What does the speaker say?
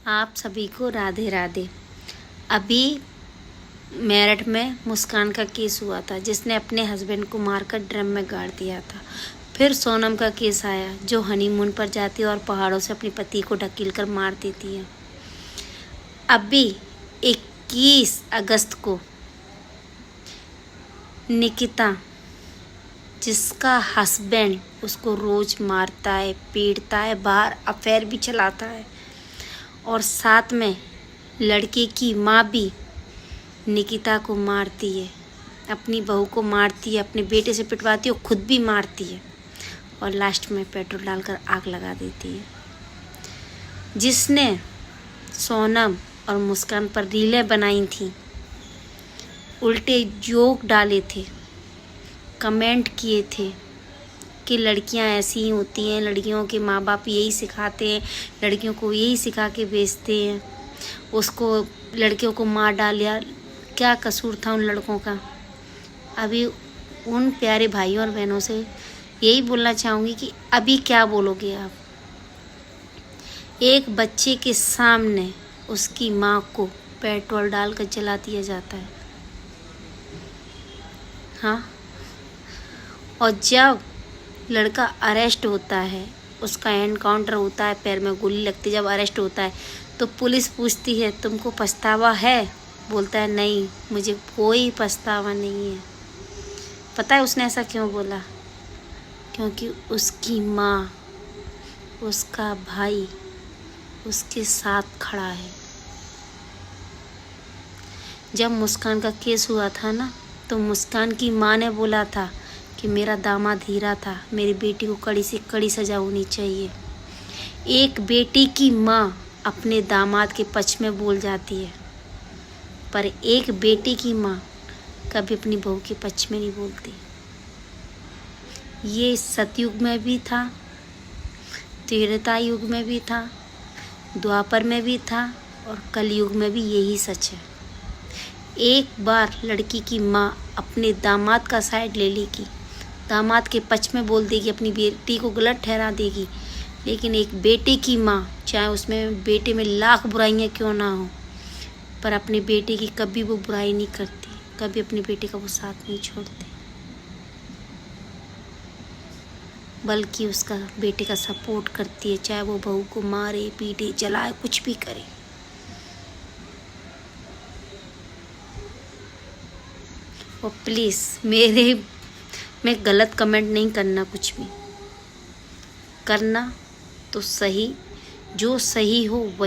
आप सभी को राधे राधे। अभी मेरठ में मुस्कान का केस हुआ था, जिसने अपने हस्बैंड को मारकर ड्रम में गाड़ दिया था। फिर सोनम का केस आया, जो हनीमून पर जाती है और पहाड़ों से अपने पति को ढकेल कर मार देती है। अभी 21 अगस्त को निकिता, जिसका हस्बैंड उसको रोज मारता है, पीटता है, बाहर अफेयर भी चलाता है और साथ में लड़के की माँ भी निकिता को मारती है, अपनी बहू को मारती है, अपने बेटे से पिटवाती है और खुद भी मारती है और लास्ट में पेट्रोल डालकर आग लगा देती है। जिसने सोनम और मुस्कान पर रीलें बनाई थी, उल्टे जोक डाले थे, कमेंट किए थे कि लड़कियां ऐसी ही होती हैं, लड़कियों के माँ बाप यही सिखाते हैं, लड़कियों को यही सिखा के भेजते हैं, उसको लड़कियों को मार डालिया, क्या कसूर था उन लड़कों का। अभी उन प्यारे भाइयों और बहनों से यही बोलना चाहूँगी कि अभी क्या बोलोगे आप। एक बच्चे के सामने उसकी माँ को पेट्रोल डालकर जला दिया जाता है, हाँ। और जब लड़का अरेस्ट होता है, उसका एनकाउंटर होता है, पैर में गोली लगती है, जब अरेस्ट होता है तो पुलिस पूछती है तुमको पछतावा है? बोलता है नहीं, मुझे कोई पछतावा नहीं है। पता है उसने ऐसा क्यों बोला? क्योंकि उसकी माँ, उसका भाई उसके साथ खड़ा है। जब मुस्कान का केस हुआ था ना, तो मुस्कान की माँ ने बोला था कि मेरा दामाद हीरा था, मेरी बेटी को कड़ी से कड़ी सज़ा होनी चाहिए। एक बेटी की माँ अपने दामाद के पक्ष में बोल जाती है, पर एक बेटी की माँ कभी अपनी बहू के पक्ष में नहीं बोलती। ये सतयुग में भी था, त्रेता युग में भी था, द्वापर में भी था और कलयुग में भी यही सच है। एक बार लड़की की माँ अपने दामाद का साइड ले लेगी, दामाद के पक्ष में बोल देगी, अपनी बेटी को गलत ठहरा देगी, लेकिन एक बेटे की माँ, चाहे उसमें बेटे में लाख बुराइयाँ क्यों ना हो, पर अपने बेटे की कभी वो बुराई नहीं करती, कभी अपने बेटे का वो साथ नहीं छोड़ती, बल्कि उसका बेटे का सपोर्ट करती है, चाहे वो बहू को मारे, पीटे, जलाए, कुछ भी करे। और प्लीज़ मैं गलत कमेंट नहीं करना, कुछ भी करना तो सही, जो सही हो वही।